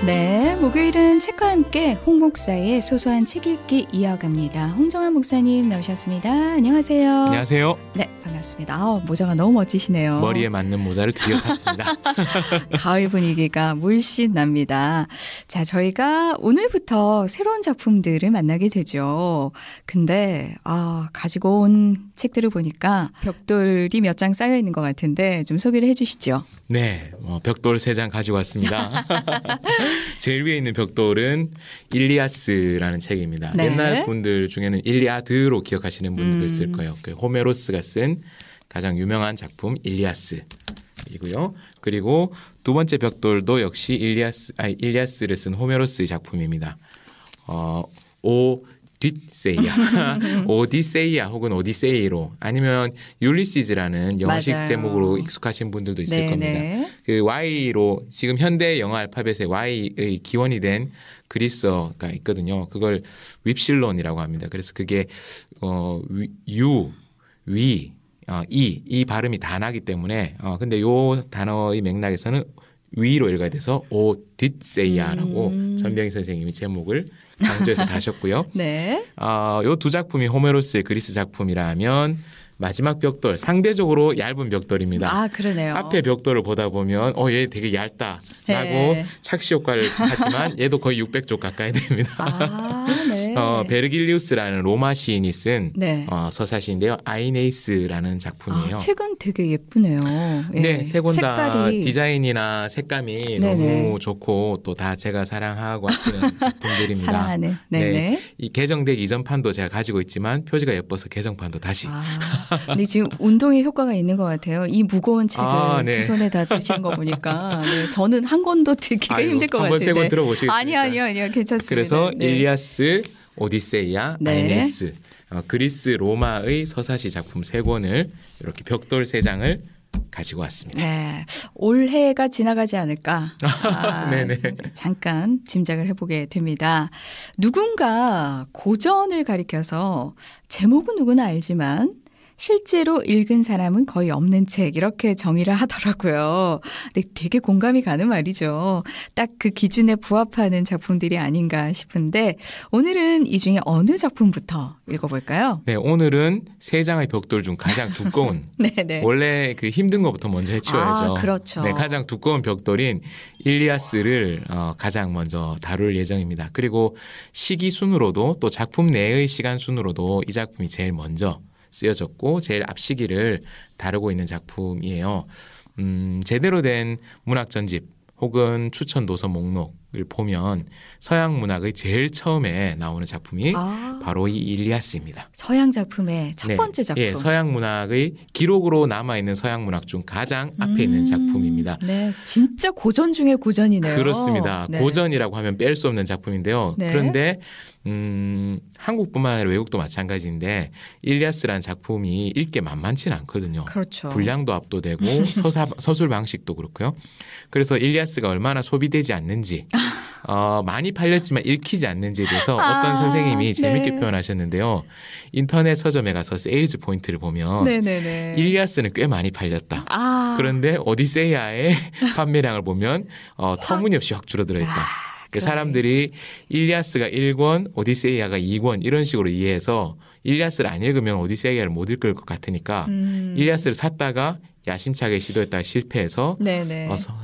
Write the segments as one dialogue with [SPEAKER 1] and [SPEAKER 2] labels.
[SPEAKER 1] 네, 목요일은 책과 함께 홍 목사의 소소한 책 읽기 이어갑니다. 홍정한 목사님 나오셨습니다. 안녕하세요.
[SPEAKER 2] 안녕하세요.
[SPEAKER 1] 네, 반갑습니다. 모자가 너무 멋지시네요.
[SPEAKER 2] 머리에 맞는 모자를 드디어 샀습니다.
[SPEAKER 1] 가을 분위기가 물씬 납니다. 자, 저희가 오늘부터 새로운 작품들을 만나게 되죠. 근데 가지고 온 책들을 보니까 벽돌이 몇 장 쌓여 있는 것 같은데 좀 소개를 해주시죠.
[SPEAKER 2] 네, 벽돌 3장 가지고 왔습니다. 제일 위에 있는 벽돌은 일리아스라는 책입니다.
[SPEAKER 1] 네.
[SPEAKER 2] 옛날 분들 중에는 일리아드로 기억하시는 분들도 있을 거예요. 그 호메로스가 쓴 가장 유명한 작품 일리아스이고요. 그리고 두 번째 벽돌도 역시 일리아스를 쓴 호메로스의 작품입니다. 오디세이아 혹은 오디세이로 아니면 율리시즈라는 영어식
[SPEAKER 1] 맞아요.
[SPEAKER 2] 제목으로 익숙하신 분들도 있을
[SPEAKER 1] 네네.
[SPEAKER 2] 겁니다. 그 Y로 지금 현대 영어 알파벳의 Y의 기원이 된 그리스어가 있거든요. 그걸 윕실론이라고 합니다. 그래서 그게 이 발음이 다 나기 때문에 근데 요 단어의 맥락에서는 위로 읽어야 돼서 오디세이아라고 전병희 선생님이 제목을 강조해서 다셨고요.
[SPEAKER 1] 네.
[SPEAKER 2] 요 두 작품이 호메로스의 그리스 작품이라면 마지막 벽돌 상대적으로 얇은 벽돌입니다.
[SPEAKER 1] 그러네요.
[SPEAKER 2] 앞에 벽돌을 보다 보면 얘 되게 얇다라고
[SPEAKER 1] 네.
[SPEAKER 2] 착시 효과를 하지만 얘도 거의 600쪽 가까이 됩니다.
[SPEAKER 1] 네.
[SPEAKER 2] 베르길리우스라는 로마 시인이 쓴
[SPEAKER 1] 네.
[SPEAKER 2] 서사시인데요. 아이네이스라는 작품이에요.
[SPEAKER 1] 책은 되게 예쁘네요. 예.
[SPEAKER 2] 네, 세 권 다
[SPEAKER 1] 색깔이.
[SPEAKER 2] 디자인이나 색감이
[SPEAKER 1] 네네.
[SPEAKER 2] 너무 좋고 또 다 제가 사랑하고 아끼는 작품들입니다.
[SPEAKER 1] 사랑하는. 네네.
[SPEAKER 2] 네, 이 개정되기 이전판도 제가 가지고 있지만 표지가 예뻐서 개정판도 다시.
[SPEAKER 1] 근데 지금 운동에 효과가 있는 것 같아요. 이 무거운 책을
[SPEAKER 2] 네.
[SPEAKER 1] 두 손에 다 드시는 거 보니까 저는 한 권도 들기가 힘들 것
[SPEAKER 2] 한번
[SPEAKER 1] 같은데.
[SPEAKER 2] 세 권 들어보시겠습니까?
[SPEAKER 1] 아니요. 괜찮습니다.
[SPEAKER 2] 그래서
[SPEAKER 1] 네.
[SPEAKER 2] 일리아스, 오디세이아,
[SPEAKER 1] 네.
[SPEAKER 2] 아이네스, 그리스 로마의 서사시 작품 3권을 이렇게 벽돌 3장을 가지고 왔습니다.
[SPEAKER 1] 네, 올해가 지나가지 않을까.
[SPEAKER 2] 네네.
[SPEAKER 1] 잠깐 짐작을 해보게 됩니다. 누군가 고전을 가리켜서 제목은 누구나 알지만 실제로 읽은 사람은 거의 없는 책 이렇게 정의를 하더라고요. 근데 되게 공감이 가는 말이죠. 딱 그 기준에 부합하는 작품들이 아닌가 싶은데 오늘은 이 중에 어느 작품부터 읽어볼까요?
[SPEAKER 2] 네, 오늘은 3장의 벽돌 중 가장 두꺼운
[SPEAKER 1] 네네.
[SPEAKER 2] 원래 그 힘든 것부터 먼저 해치워야죠.
[SPEAKER 1] 그렇죠.
[SPEAKER 2] 네, 가장 두꺼운 벽돌인 일리아스를 가장 먼저 다룰 예정입니다. 그리고 시기 순으로도 또 작품 내의 시간 순으로도 이 작품이 제일 먼저 쓰여졌고 제일 앞시기를 다루고 있는 작품이에요. 제대로 된 문학 전집 혹은 추천 도서 목록을 보면 서양 문학의 제일 처음에 나오는 작품이 바로 이 일리아스입니다.
[SPEAKER 1] 서양 작품의 첫 번째 작품.
[SPEAKER 2] 예, 서양 문학의 기록으로 남아있는 서양 문학 중 가장 앞에 있는 작품입니다.
[SPEAKER 1] 네, 진짜 고전 중에 고전이네요.
[SPEAKER 2] 그렇습니다.
[SPEAKER 1] 네.
[SPEAKER 2] 고전이라고 하면 뺄 수 없는 작품인데요.
[SPEAKER 1] 네.
[SPEAKER 2] 그런데 한국뿐만 아니라 외국도 마찬가지인데 일리아스라는 작품이 읽기 만만치는 않거든요.
[SPEAKER 1] 그렇죠.
[SPEAKER 2] 분량도 압도되고 서술 방식도 그렇고요. 그래서 일리아스가 얼마나 소비되지 않는지 많이 팔렸지만 읽히지 않는지에 대해서 어떤 선생님이 재밌게
[SPEAKER 1] 네.
[SPEAKER 2] 표현하셨는데요. 인터넷 서점에 가서 세일즈 포인트를 보면
[SPEAKER 1] 네네네.
[SPEAKER 2] 일리아스는 꽤 많이 팔렸다. 그런데 오디세이아의 판매량을 보면 터무니없이 확 줄어들어 있다. 사람들이 일리아스가 1권, 오디세이아가 2권 이런 식으로 이해해서 일리아스를 안 읽으면 오디세이아를 못 읽을 것 같으니까 일리아스를 샀다가 야심차게 시도했다가 실패해서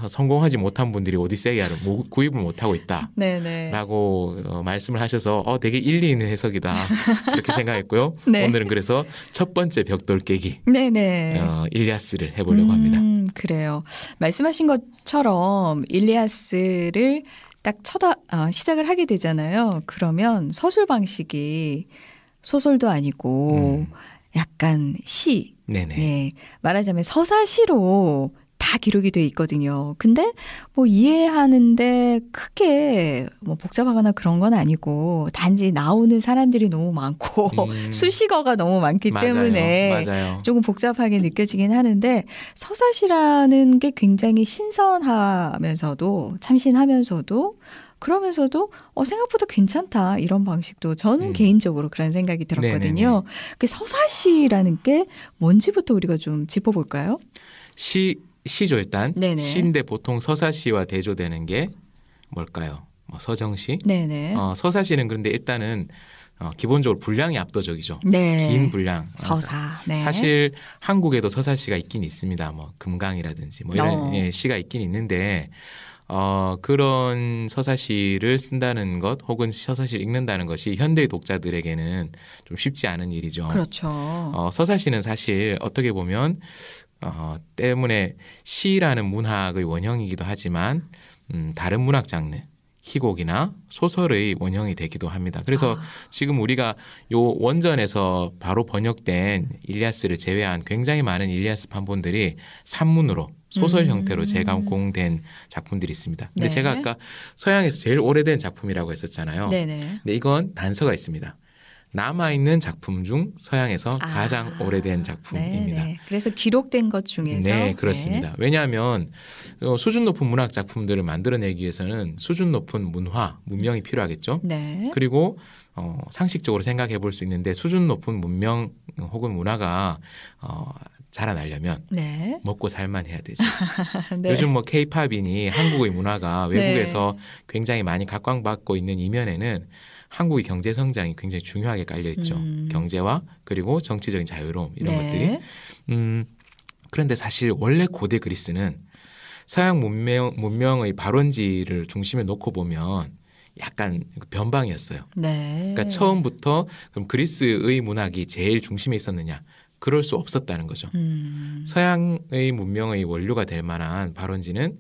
[SPEAKER 2] 성공하지 못한 분들이 오디세이아를 구입을 못하고 있다라고 말씀을 하셔서 되게 일리 있는 해석이다 이렇게 생각했고요.
[SPEAKER 1] 네.
[SPEAKER 2] 오늘은 그래서 첫 번째 벽돌 깨기 일리아스를 해보려고 합니다.
[SPEAKER 1] 그래요. 말씀하신 것처럼 일리아스를 딱 시작을 하게 되잖아요. 그러면 서술 방식이 소설도 아니고 약간 시.
[SPEAKER 2] 네네.
[SPEAKER 1] 네, 말하자면 서사시로 다 기록이 돼 있거든요. 근데 뭐 이해하는데 크게 뭐 복잡하거나 그런 건 아니고 단지 나오는 사람들이 너무 많고 수식어가 너무 많기 때문에
[SPEAKER 2] 맞아요.
[SPEAKER 1] 조금 복잡하게 느껴지긴 하는데 서사시라는 게 굉장히 신선하면서도 참신하면서도 그러면서도 생각보다 괜찮다 이런 방식도 저는 개인적으로 그런 생각이 들었거든요. 그 서사시라는 게 뭔지부터 우리가 좀 짚어볼까요?
[SPEAKER 2] 시죠 일단.
[SPEAKER 1] 네네.
[SPEAKER 2] 시인데 보통 서사시와 대조되는 게 뭘까요? 뭐 서정시,
[SPEAKER 1] 네네.
[SPEAKER 2] 서사시는 그런데 일단은 기본적으로 분량이 압도적이죠.
[SPEAKER 1] 네.
[SPEAKER 2] 긴 분량.
[SPEAKER 1] 서사. 네.
[SPEAKER 2] 사실 한국에도 서사시가 있긴 있습니다. 뭐 금강이라든지 뭐 이런 예, 시가 있긴 있는데 그런 서사시를 쓴다는 것 혹은 서사시를 읽는다는 것이 현대의 독자들에게는 좀 쉽지 않은 일이죠.
[SPEAKER 1] 그렇죠.
[SPEAKER 2] 서사시는 사실 어떻게 보면 때문에 시라는 문학의 원형이기도 하지만 다른 문학 장르 희곡이나 소설의 원형이 되기도 합니다. 그래서 지금 우리가 요 원전에서 바로 번역된 일리아스를 제외한 굉장히 많은 일리아스 판본들이 산문으로 소설 형태로 재가공된 작품들이 있습니다. 근데
[SPEAKER 1] 네.
[SPEAKER 2] 제가 아까 서양에서 제일 오래된 작품이라고 했었잖아요.
[SPEAKER 1] 네네.
[SPEAKER 2] 근데 이건 단서가 있습니다. 남아있는 작품 중 서양에서 가장 오래된 작품입니다.
[SPEAKER 1] 네네. 그래서 기록된 것 중에서
[SPEAKER 2] 네, 그렇습니다. 왜냐하면 수준 높은 문학 작품들을 만들어내기 위해서는 수준 높은 문명이 필요하겠죠.
[SPEAKER 1] 네.
[SPEAKER 2] 그리고 상식적으로 생각해 볼 수 있는데 수준 높은 문명 혹은 문화가 자라나려면
[SPEAKER 1] 네.
[SPEAKER 2] 먹고 살만 해야 되죠.
[SPEAKER 1] 네.
[SPEAKER 2] 요즘 뭐 K-팝이니 한국의 문화가 외국에서 굉장히 많이 각광받고 있는 이면에는 한국의 경제 성장이 굉장히 중요하게 깔려 있죠. 경제와 그리고 정치적인 자유로움 이런 것들이. 그런데 사실 원래 고대 그리스는 서양 문명의 발원지를 중심에 놓고 보면 약간 변방이었어요.
[SPEAKER 1] 네.
[SPEAKER 2] 그러니까 처음부터 그럼 그리스의 문학이 제일 중심에 있었느냐? 그럴 수 없었다는 거죠. 서양의 문명의 원료가 될 만한 발원지는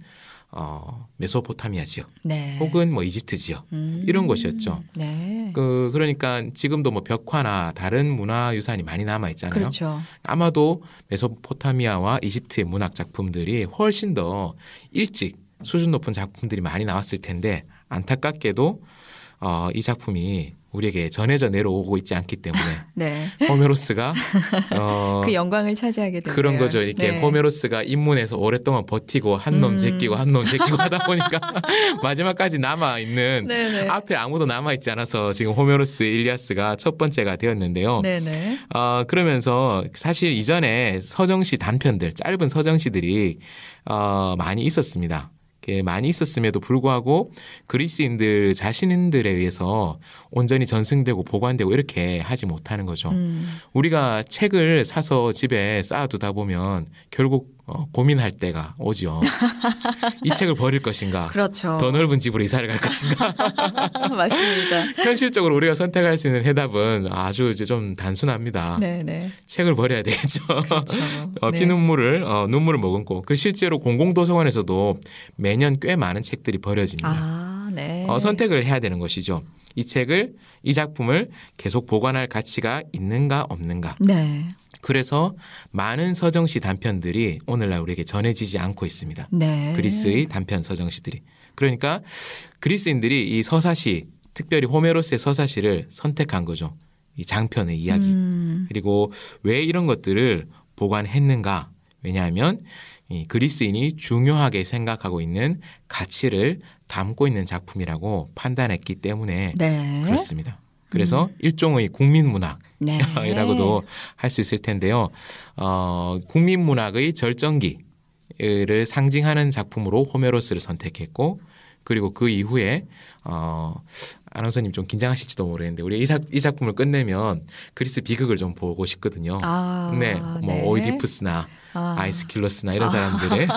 [SPEAKER 2] 메소포타미아 지역
[SPEAKER 1] 네.
[SPEAKER 2] 혹은 뭐 이집트 지역 이런 곳이었죠.
[SPEAKER 1] 네.
[SPEAKER 2] 그러니까 지금도 뭐 벽화나 다른 문화유산이 많이 남아 있잖아요.
[SPEAKER 1] 그렇죠.
[SPEAKER 2] 아마도 메소포타미아와 이집트의 문학 작품들이 훨씬 더 일찍 수준 높은 작품들이 많이 나왔을 텐데 안타깝게도 이 작품이 우리에게 전해져 내려오고 있지 않기 때문에
[SPEAKER 1] 네.
[SPEAKER 2] 호메로스가
[SPEAKER 1] 그 영광을 차지하게 되네요.
[SPEAKER 2] 그런 거죠. 이렇게
[SPEAKER 1] 네.
[SPEAKER 2] 호메로스가 입문해서 오랫동안 버티고 한 놈 제끼고 한 놈 제끼고 하다 보니까 마지막까지 남아 있는
[SPEAKER 1] 네네.
[SPEAKER 2] 앞에 아무도 남아 있지 않아서 지금 호메로스의 일리아스가 첫 번째가 되었는데요.
[SPEAKER 1] 네네.
[SPEAKER 2] 그러면서 사실 이전에 서정시 단편들 짧은 서정시들이 많이 있었습니다. 많이 있었음에도 불구하고 그리스인들 자신들에 의해서 온전히 전승되고 보관되고 이렇게 하지 못하는 거죠. 우리가 책을 사서 집에 쌓아두다 보면 결국 고민할 때가 오죠. 이 책을 버릴 것인가?
[SPEAKER 1] 그렇죠.
[SPEAKER 2] 더 넓은 집으로 이사를 갈 것인가?
[SPEAKER 1] 맞습니다.
[SPEAKER 2] 현실적으로 우리가 선택할 수 있는 해답은 아주 이제 좀 단순합니다.
[SPEAKER 1] 네네.
[SPEAKER 2] 책을 버려야 되겠죠.
[SPEAKER 1] 그렇죠. 네.
[SPEAKER 2] 피눈물을 눈물을 머금고 그 실제로 공공도서관에서도 매년 꽤 많은 책들이 버려집니다.
[SPEAKER 1] 아, 네.
[SPEAKER 2] 선택을 해야 되는 것이죠. 이 작품을 계속 보관할 가치가 있는가 없는가.
[SPEAKER 1] 네.
[SPEAKER 2] 그래서 많은 서정시 단편들이 오늘날 우리에게 전해지지 않고 있습니다.
[SPEAKER 1] 네.
[SPEAKER 2] 그리스의 단편 서정시들이. 그러니까 그리스인들이 이 서사시, 특별히 호메로스의 서사시를 선택한 거죠. 이 장편의 이야기. 그리고 왜 이런 것들을 보관했는가? 왜냐하면 이 그리스인이 중요하게 생각하고 있는 가치를 담고 있는 작품이라고 판단했기 때문에
[SPEAKER 1] 네.
[SPEAKER 2] 그렇습니다. 그래서 일종의 국민문학이라고도
[SPEAKER 1] 네.
[SPEAKER 2] 할 수 있을 텐데요. 국민문학의 절정기를 상징하는 작품으로 호메로스를 선택했고 그리고 그 이후에 아나운서님 좀 긴장하실지도 모르겠는데 우리 이 작품을 끝내면 그리스 비극을 좀 보고 싶거든요. 네, 뭐
[SPEAKER 1] 네.
[SPEAKER 2] 오이디푸스나 아이스킬로스나 이런 사람들의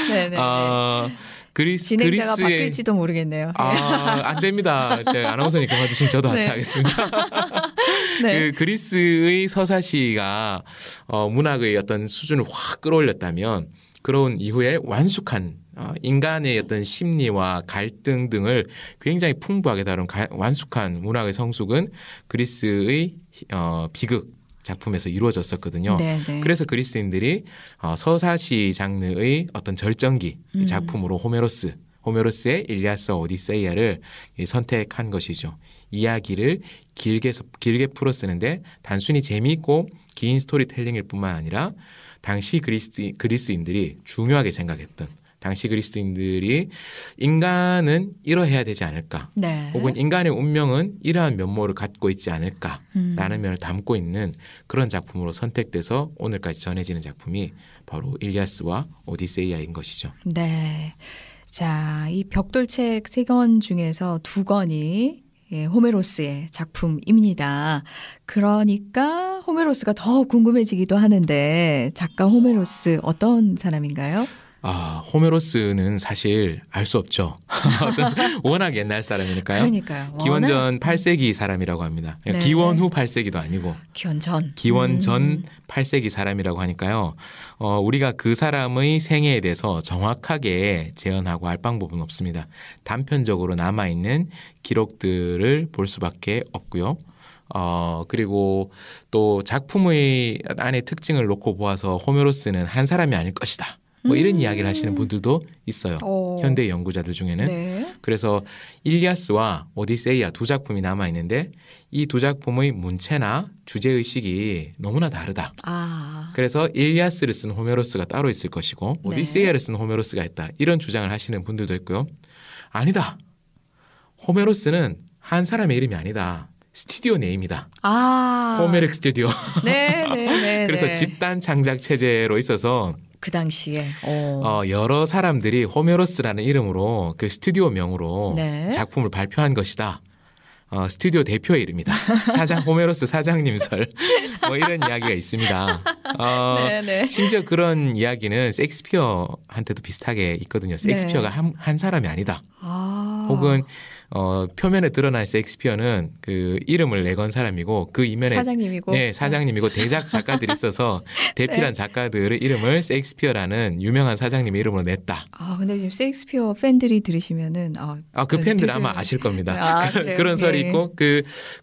[SPEAKER 1] 네네. 진행자가 바뀔지도 모르겠네요.
[SPEAKER 2] 안 됩니다. 제가 아나운서님 그만두시면 저도 같이 하겠습니다.
[SPEAKER 1] 네.
[SPEAKER 2] 그리스의 서사시가 문학의 어떤 수준을 확 끌어올렸다면 그런 이후에 완숙한 인간의 어떤 심리와 갈등 등을 굉장히 풍부하게 다룬 완숙한 문학의 성숙은 그리스의 비극 작품에서 이루어졌었거든요.
[SPEAKER 1] 네네.
[SPEAKER 2] 그래서 그리스인들이 서사시 장르의 어떤 절정기 작품으로 호메로스의 일리아스와 오디세이아를 선택한 것이죠. 이야기를 길게 풀어 쓰는데 단순히 재미있고 긴 스토리텔링일 뿐만 아니라 당시 그리스인들이 중요하게 생각했던 당시 그리스인들이 인간은 이러해야 되지 않을까
[SPEAKER 1] 네.
[SPEAKER 2] 혹은 인간의 운명은 이러한 면모를 갖고 있지 않을까라는 면을 담고 있는 그런 작품으로 선택돼서 오늘까지 전해지는 작품이 바로 일리아스와 오디세이아인 것이죠.
[SPEAKER 1] 네. 자, 이 벽돌책 3권 중에서 2권이 호메로스의 작품입니다. 그러니까 호메로스가 더 궁금해지기도 하는데 작가 호메로스 어떤 사람인가요?
[SPEAKER 2] 호메로스는 사실 알 수 없죠. 워낙 옛날 사람이니까요.
[SPEAKER 1] 그러니까요.
[SPEAKER 2] 기원전 8세기 사람이라고 합니다.
[SPEAKER 1] 네.
[SPEAKER 2] 기원 후 8세기도 아니고
[SPEAKER 1] 기원
[SPEAKER 2] 전 8세기 사람이라고 하니까요. 우리가 그 사람의 생애에 대해서 정확하게 재현하고 알 방법은 없습니다. 단편적으로 남아있는 기록들을 볼 수밖에 없고요. 그리고 또 작품의 안에 특징을 놓고 보아서 호메로스는 한 사람이 아닐 것이다. 뭐 이런 이야기를 하시는 분들도 있어요. 현대 연구자들 중에는.
[SPEAKER 1] 네.
[SPEAKER 2] 그래서 일리아스와 오디세이아 2작품이 남아있는데 이 2작품의 문체나 주제의식이 너무나 다르다. 그래서 일리아스를 쓴 호메로스가 따로 있을 것이고 오디세이아를 쓴 호메로스가 있다. 이런 주장을 하시는 분들도 있고요. 아니다. 호메로스는 한 사람의 이름이 아니다. 스튜디오 네임이다. 호메릭 스튜디오.
[SPEAKER 1] 네.
[SPEAKER 2] 그래서 집단 창작 체제로 있어서
[SPEAKER 1] 그 당시에
[SPEAKER 2] 여러 사람들이 호메로스라는 이름으로 그 스튜디오 명으로
[SPEAKER 1] 네.
[SPEAKER 2] 작품을 발표한 것이다. 스튜디오 대표의 이름이다. 호메로스 사장님설 뭐 이런 이야기가 있습니다. 심지어 그런 이야기는 셰익스피어한테도 비슷하게 있거든요. 셰익스피어가 한 사람이 아니다. 혹은 표면에 드러난 셰익스피어는 그 이름을 내건 사람이고 그 이면에
[SPEAKER 1] 사장님이고
[SPEAKER 2] 사장님이고 대작 작가들이 있어서 대필한 작가들의 이름을 셰익스피어라는 유명한 사장님의 이름으로 냈다.
[SPEAKER 1] 근데 지금 셰익스피어 팬들이 들으시면은
[SPEAKER 2] 그 팬들 아마 아실 겁니다. 그런 설이
[SPEAKER 1] 예.
[SPEAKER 2] 있고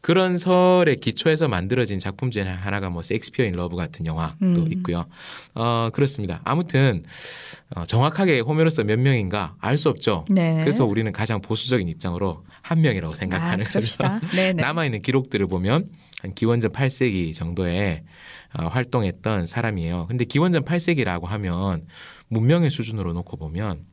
[SPEAKER 2] 그런 설에 기초해서 만들어진 작품 중에 하나가 뭐 셰익스피어 인 러브 같은 영화도 있고요. 그렇습니다. 아무튼 정확하게 호메로스 몇 명인가 알 수 없죠.
[SPEAKER 1] 네.
[SPEAKER 2] 그래서 우리는 가장 보수적인 입장으로 한 명이라고 생각하는 거죠. 남아있는 기록들을 보면 한 기원전 8세기 정도에 활동했던 사람이에요. 근데 기원전 8세기라고 하면 문명의 수준으로 놓고 보면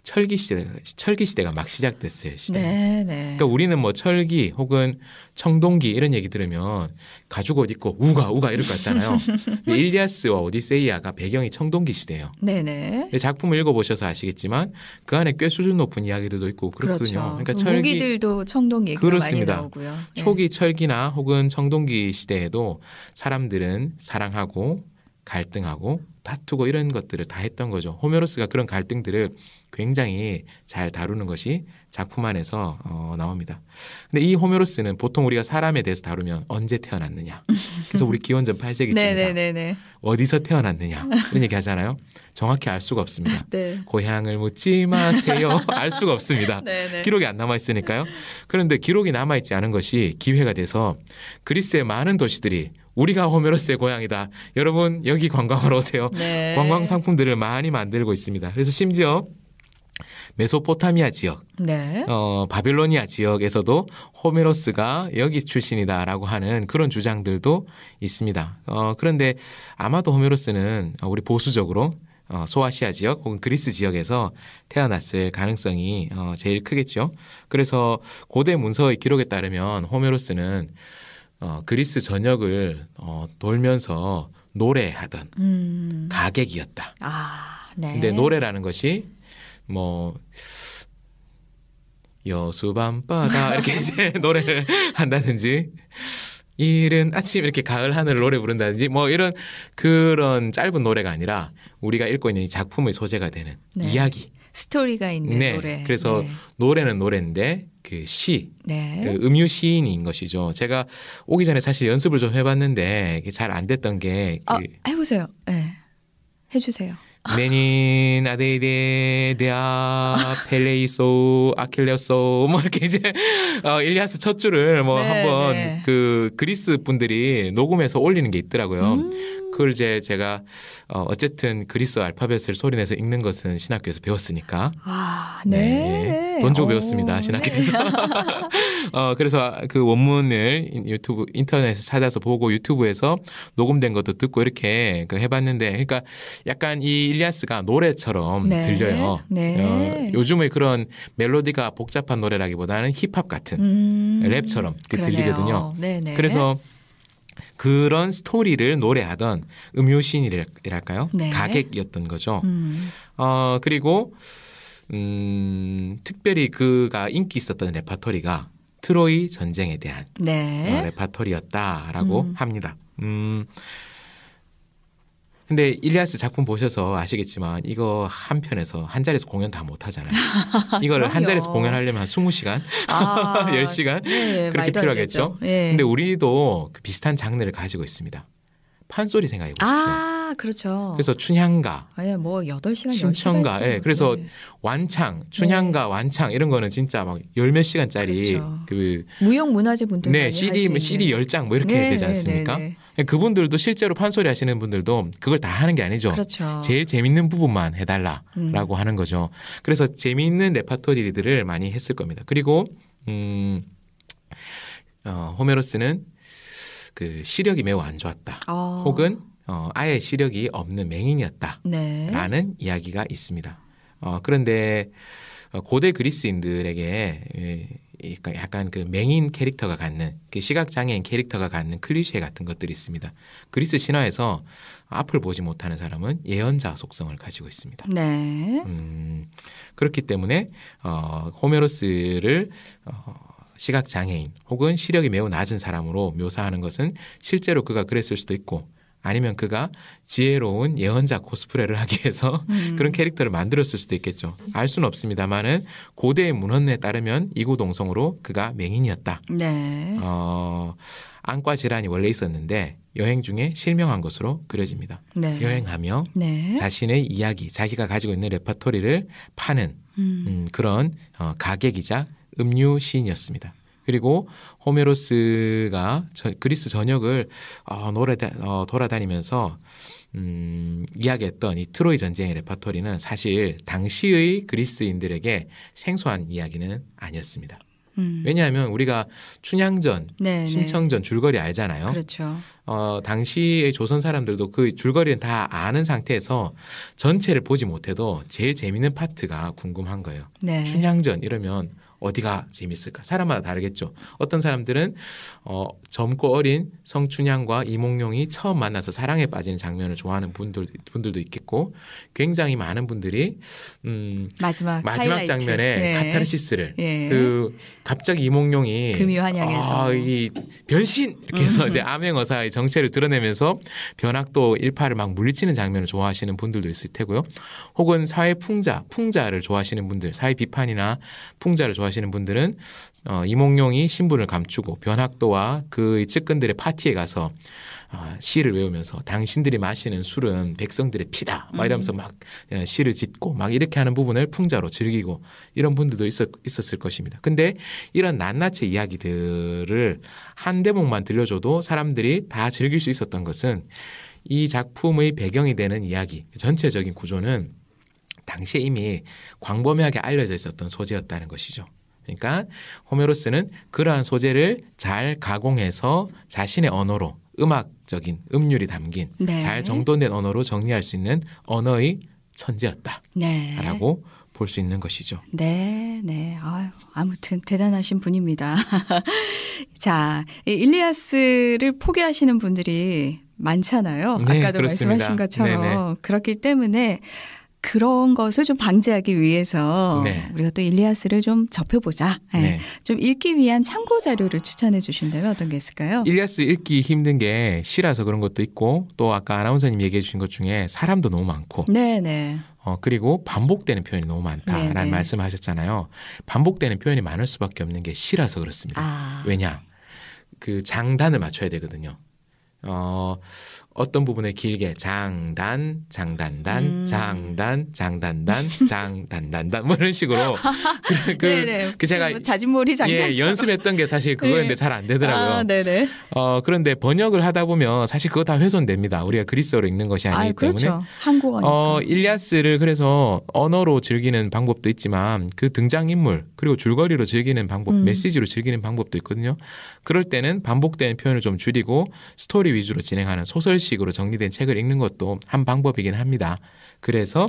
[SPEAKER 2] 철기 시대가 막 시작됐을 시대. 그러니까 우리는 뭐 철기 혹은 청동기 이런 얘기 들으면 가죽 옷 입고 우가 이럴 것 같잖아요. 근데 일리아스와 오디세이아가 배경이 청동기 시대예요. 근데 작품을 읽어보셔서 아시겠지만 그 안에 꽤 수준 높은 이야기들도 있고 그렇거든요.
[SPEAKER 1] 그러니까 무기들도 청동기 얘기가
[SPEAKER 2] 그렇습니다.
[SPEAKER 1] 많이 나오고요.
[SPEAKER 2] 초기 철기나 혹은 청동기 시대에도 사람들은 사랑하고 갈등하고 다투고 이런 것들을 다 했던 거죠. 호메로스가 그런 갈등들을 굉장히 잘 다루는 것이 작품 안에서 나옵니다. 근데 이 호메로스는 보통 우리가 사람에 대해서 다루면 언제 태어났느냐. 그래서 우리 기원전 8세기쯤이다. 어디서 태어났느냐 이런 얘기 하잖아요. 정확히 알 수가 없습니다. 고향을 묻지 마세요. 알 수가 없습니다. 기록이 안 남아있으니까요. 그런데 기록이 남아있지 않은 것이 기회가 돼서 그리스의 많은 도시들이 우리가 호메로스의 고향이다. 여러분 여기 관광하러 오세요. 관광 상품들을 많이 만들고 있습니다. 그래서 심지어 메소포타미아 지역, 바빌로니아 지역에서도 호메로스가 여기 출신이다라고 하는 그런 주장들도 있습니다. 그런데 아마도 호메로스는 우리 보수적으로 소아시아 지역 혹은 그리스 지역에서 태어났을 가능성이 제일 크겠죠. 그래서 고대 문서의 기록에 따르면 호메로스는 그리스 전역을 돌면서 노래하던 가객이었다. 근데 노래라는 것이 뭐 여수 밤바다 이렇게 이제 노래를 한다든지 이른 아침 이렇게 가을 하늘 노래 부른다든지 뭐 이런 그런 짧은 노래가 아니라 우리가 읽고 있는 이 작품의 소재가 되는 이야기.
[SPEAKER 1] 스토리가 있는 노래.
[SPEAKER 2] 그래서 노래는 노래인데 그 시, 그 음유 시인인 것이죠. 제가 오기 전에 사실 연습을 좀 해봤는데 잘 안 됐던 게
[SPEAKER 1] 해보세요. 해주세요.
[SPEAKER 2] 메닌 아데이데 데아 펠레이소 아킬레오소 뭐 이렇게 이제 일리아스 첫 줄을 뭐 한번 그 그리스 분들이 녹음해서 올리는 게 있더라고요. 그걸 이제 제가 어쨌든 그리스 알파벳을 소리내서 읽는 것은 신학교에서 배웠으니까 돈 주고 배웠습니다. 신학교에서. 그래서 그 원문을 인터넷에서 찾아서 보고 유튜브에서 녹음된 것도 듣고 이렇게 해봤는데 그러니까 약간 이 일리아스가 노래처럼 들려요. 요즘의 그런 멜로디가 복잡한 노래라기보다는 힙합 같은 랩처럼 들리거든요. 그래서 그런 스토리를 노래하던 음유시인이랄까요? 가객이었던 거죠. 그리고 특별히 그가 인기 있었던 레파토리가 트로이 전쟁에 대한
[SPEAKER 1] 네.
[SPEAKER 2] 레파토리였다라고 합니다. 근데 일리아스 작품 보셔서 아시겠지만 이거 한 편에서 한 자리에서 공연 다 못 하잖아요. 이거를 한 자리에서 공연하려면 한 20시간, 10시간
[SPEAKER 1] 네,
[SPEAKER 2] 그렇게 필요하겠죠.
[SPEAKER 1] 네.
[SPEAKER 2] 근데 우리도 그 비슷한 장르를 가지고 있습니다. 판소리 생각해 보십시오.
[SPEAKER 1] 그렇죠.
[SPEAKER 2] 그래서 춘향가,
[SPEAKER 1] 뭐 8시간,
[SPEAKER 2] 신청가,
[SPEAKER 1] 10시간.
[SPEAKER 2] 그래서 완창, 춘향가, 완창 이런 거는 진짜 막 열 몇 시간짜리
[SPEAKER 1] 그렇죠.
[SPEAKER 2] 그
[SPEAKER 1] 무형문화재 분들 많이
[SPEAKER 2] CD 10장 뭐 이렇게 되지 않습니까? 그분들도 실제로 판소리 하시는 분들도 그걸 다 하는 게 아니죠.
[SPEAKER 1] 그렇죠.
[SPEAKER 2] 제일 재밌는 부분만 해달라라고 하는 거죠. 그래서 재미있는 레파토리들을 많이 했을 겁니다. 그리고 호메로스는 그 시력이 매우 안 좋았다. 혹은 아예 시력이 없는 맹인이었다라는 이야기가 있습니다. 그런데 고대 그리스인들에게 약간 그 맹인 캐릭터가 갖는 그 시각장애인 캐릭터가 갖는 클리셰 같은 것들이 있습니다. 그리스 신화에서 앞을 보지 못하는 사람은 예언자 속성을 가지고 있습니다.
[SPEAKER 1] 네.
[SPEAKER 2] 그렇기 때문에 호메로스를 시각장애인 혹은 시력이 매우 낮은 사람으로 묘사하는 것은 실제로 그가 그랬을 수도 있고 아니면 그가 지혜로운 예언자 코스프레를 하기 위해서 그런 캐릭터를 만들었을 수도 있겠죠. 알 수는 없습니다만은 고대의 문헌에 따르면 이구동성으로 그가 맹인이었다.
[SPEAKER 1] 네.
[SPEAKER 2] 안과 질환이 원래 있었는데 여행 중에 실명한 것으로 그려집니다.
[SPEAKER 1] 네.
[SPEAKER 2] 여행하며 자신의 이야기, 자기가 가지고 있는 레퍼토리를 파는 그런 가객이자 음유 시인이었습니다. 그리고 호메로스가 그리스 전역을 돌아다니면서 이야기했던 이 트로이 전쟁의 레파토리는 사실 당시의 그리스인들에게 생소한 이야기는 아니었습니다. 왜냐하면 우리가 춘향전, 심청전 줄거리 알잖아요.
[SPEAKER 1] 그렇죠.
[SPEAKER 2] 당시의 조선 사람들도 그 줄거리는 다 아는 상태에서 전체를 보지 못해도 제일 재밌는 파트가 궁금한 거예요.
[SPEAKER 1] 네.
[SPEAKER 2] 춘향전 이러면 어디가 재밌을까? 사람마다 다르겠죠. 어떤 사람들은 젊고 어린 성춘향과 이몽룡이 처음 만나서 사랑에 빠지는 장면을 좋아하는 분들도 있겠고 굉장히 많은 분들이 마지막 장면에 카타르시스를 그 갑자기 이몽룡이
[SPEAKER 1] 금유한양에서
[SPEAKER 2] 이 변신 이렇게 해서 이제 암행어사의 정체를 드러내면서 변학도 일파를 막 물리치는 장면을 좋아하시는 분들도 있을 테고요. 혹은 사회 풍자를 좋아하시는 분들, 사회 비판이나 풍자를 좋아하시는 분들은 이몽룡이 신분을 감추고 변학도와 그의 측근들의 파티에 가서 시를 외우면서 당신들이 마시는 술은 백성들의 피다 막 이러면서 막 시를 짓고 막 이렇게 하는 부분을 풍자로 즐기고 이런 분들도 있었을 것입니다. 근데 이런 낱낱의 이야기들을 한 대목만 들려줘도 사람들이 다 즐길 수 있었던 것은 이 작품의 배경이 되는 이야기, 전체적인 구조는 당시에 이미 광범위하게 알려져 있었던 소재였다는 것이죠. 그러니까 호메로스는 그러한 소재를 잘 가공해서 자신의 언어로 음악적인 음률이 담긴 잘 정돈된 언어로 정리할 수 있는 언어의 천재였다라고 볼 수 있는 것이죠.
[SPEAKER 1] 네. 아무튼 대단하신 분입니다. 자, 일리아스를 포기하시는 분들이 많잖아요. 아까도
[SPEAKER 2] 그렇습니다.
[SPEAKER 1] 말씀하신 것처럼. 그렇기 때문에 그런 것을 좀 방지하기 위해서 우리가 또 일리아스를 좀 접해보자. 좀 읽기 위한 참고 자료를 추천해 주신다면 어떤 게 있을까요?
[SPEAKER 2] 일리아스 읽기 힘든 게 시라서 그런 것도 있고 또 아까 아나운서님 얘기해 주신 것 중에 사람도 너무 많고 그리고 반복되는 표현이 너무 많다라는 말씀을 하셨잖아요. 반복되는 표현이 많을 수밖에 없는 게 시라서 그렇습니다. 왜냐? 그 장단을 맞춰야 되거든요. 어떤 부분을 길게 장단, 장단단, 장단, 장단단, 장단단단 뭐 이런 식으로 그 제가
[SPEAKER 1] 뭐 자진몰이 장단
[SPEAKER 2] 연습했던 게 사실 그거였는데 잘 안 되더라고요. 그런데 번역을 하다 보면 사실 그거 다 훼손됩니다. 우리가 그리스어로 읽는 것이 아니기 때문에.
[SPEAKER 1] 한국어니까.
[SPEAKER 2] 일리아스를 그래서 언어로 즐기는 방법도 있지만 그 등장인물 그리고 줄거리로 즐기는 방법, 메시지로 즐기는 방법도 있거든요. 그럴 때는 반복되는 표현을 좀 줄이고 스토리 위주로 진행하는 소설식으로 정리된 책을 읽는 것도 한 방법이긴 합니다. 그래서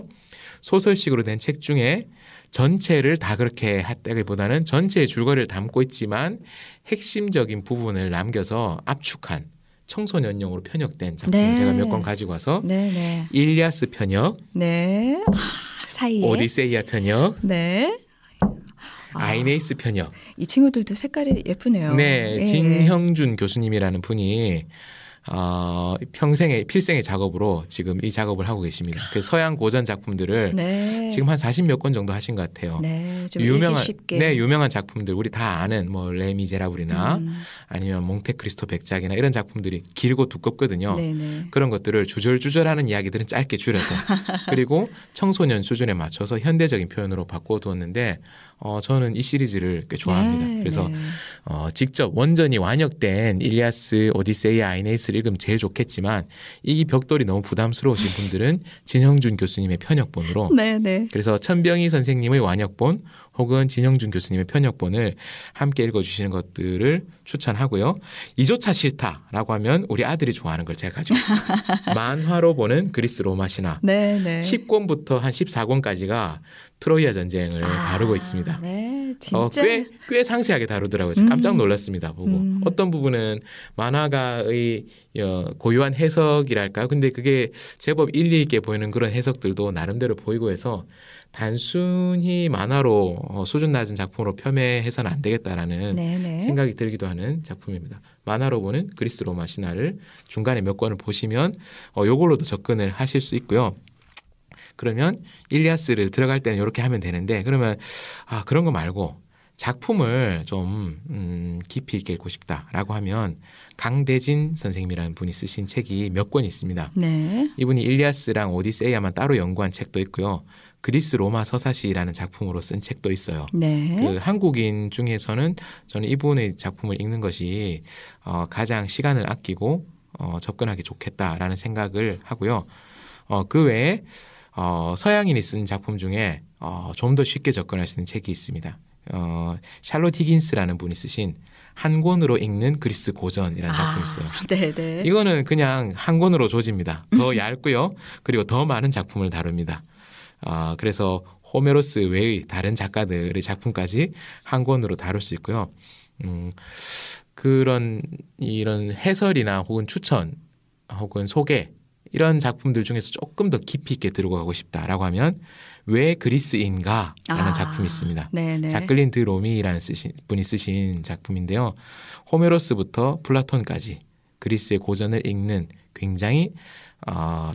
[SPEAKER 2] 소설식으로 된 책 중에 전체를 다 그렇게 했다기보다는 전체의 줄거리를 담고 있지만 핵심적인 부분을 남겨서 압축한 청소년용으로 편역된 작품을 제가 몇 권 가지고 와서 일리아스 편역
[SPEAKER 1] 사이에
[SPEAKER 2] 오디세이아 편역,
[SPEAKER 1] 네.
[SPEAKER 2] 아이네이스 편역.
[SPEAKER 1] 이 친구들도 색깔이 예쁘네요.
[SPEAKER 2] 네,
[SPEAKER 1] 예.
[SPEAKER 2] 진형준 교수님이라는 분이 필생의 작업으로 지금 이 작업을 하고 계십니다. 그 서양 고전 작품들을
[SPEAKER 1] 네.
[SPEAKER 2] 지금 한 40몇 권 정도 하신 것 같아요.
[SPEAKER 1] 네, 좀 읽기 쉽게.
[SPEAKER 2] 유명한 작품들 우리 다 아는 뭐 레미제라블이나 아니면 몽테크리스토 백작이나 이런 작품들이 길고 두껍거든요.
[SPEAKER 1] 네네.
[SPEAKER 2] 그런 것들을 주절주절하는 이야기들은 짧게 줄여서 그리고 청소년 수준에 맞춰서 현대적인 표현으로 바꿔두었는데 저는 이 시리즈를 꽤 좋아합니다.
[SPEAKER 1] 네,
[SPEAKER 2] 그래서
[SPEAKER 1] 네.
[SPEAKER 2] 직접 원전이 완역된 일리아스, 오디세이아, 아이네이스를 읽으면 제일 좋겠지만 이 벽돌이 너무 부담스러우신 분들은 진형준 교수님의 편역본으로
[SPEAKER 1] 네네.
[SPEAKER 2] 그래서 천병희 선생님의 완역본 혹은 진형준 교수님의 편역본을 함께 읽어주시는 것들을 추천하고요. 이조차 싫다라고 하면 우리 아들이 좋아하는 걸 제가 가지고 있습니다. 만화로 보는 그리스 로마 신화.
[SPEAKER 1] 네네.
[SPEAKER 2] 10권부터 한 14권까지가 트로이아 전쟁을 다루고 있습니다.
[SPEAKER 1] 네, 진짜.
[SPEAKER 2] 꽤 상세하게 다루더라고요. 깜짝 놀랐습니다. 보고 어떤 부분은 만화가의 고유한 해석이랄까요. 근데 그게 제법 일리 있게 보이는 그런 해석들도 나름대로 보이고 해서 단순히 만화로 수준 낮은 작품으로 폄훼해서는 안 되겠다라는
[SPEAKER 1] 네네.
[SPEAKER 2] 생각이 들기도 하는 작품입니다. 만화로 보는 그리스 로마 신화를 중간에 몇 권을 보시면 요걸로도 접근을 하실 수 있고요. 그러면 일리아스를 들어갈 때는 이렇게 하면 되는데 그러면 그런 거 말고 작품을 좀 깊이 있게 읽고 싶다라고 하면 강대진 선생님이라는 분이 쓰신 책이 몇 권이 있습니다.
[SPEAKER 1] 네.
[SPEAKER 2] 이분이 일리아스랑 오디세이아만 따로 연구한 책도 있고요. 그리스 로마 서사시라는 작품으로 쓴 책도 있어요.
[SPEAKER 1] 네.
[SPEAKER 2] 그 한국인 중에서는 저는 이분의 작품을 읽는 것이 가장 시간을 아끼고 접근하기 좋겠다라는 생각을 하고요. 그 외에 서양인이 쓴 작품 중에 좀 더 쉽게 접근할 수 있는 책이 있습니다. 샬롯 히긴스라는 분이 쓰신 한 권으로 읽는 그리스 고전이라는 작품이 있어요.
[SPEAKER 1] 네네.
[SPEAKER 2] 이거는 그냥 한 권으로 조집니다. 더 얇고요. 그리고 더 많은 작품을 다룹니다. 그래서 호메로스 외의 다른 작가들의 작품까지 한 권으로 다룰 수 있고요. 이런 해설이나 혹은 추천 혹은 소개 이런 작품들 중에서 조금 더 깊이 있게 들어가고 싶다라고 하면 왜 그리스인가라는 작품이 있습니다.
[SPEAKER 1] 네네.
[SPEAKER 2] 자클린 드 로미라는 분이 쓰신 작품인데요. 호메로스부터 플라톤까지 그리스의 고전을 읽는 굉장히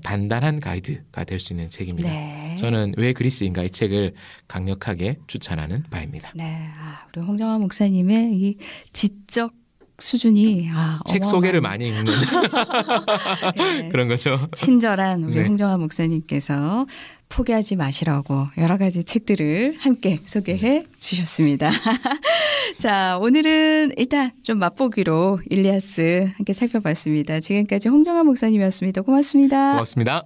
[SPEAKER 2] 단단한 가이드가 될 수 있는 책입니다.
[SPEAKER 1] 네.
[SPEAKER 2] 저는 왜 그리스인가 이 책을 강력하게 추천하는 바입니다.
[SPEAKER 1] 네, 우리 홍정화 목사님의 이 지적 수준이
[SPEAKER 2] 책 소개를 많이 읽는
[SPEAKER 1] 네,
[SPEAKER 2] 그런 거죠.
[SPEAKER 1] 친절한 우리
[SPEAKER 2] 네.
[SPEAKER 1] 홍정화 목사님께서 포기하지 마시라고 여러 가지 책들을 함께 소개해 주셨습니다. 자, 오늘은 일단 좀 맛보기로 일리아스 함께 살펴봤습니다. 지금까지 홍정화 목사님이었습니다. 고맙습니다.
[SPEAKER 2] 고맙습니다.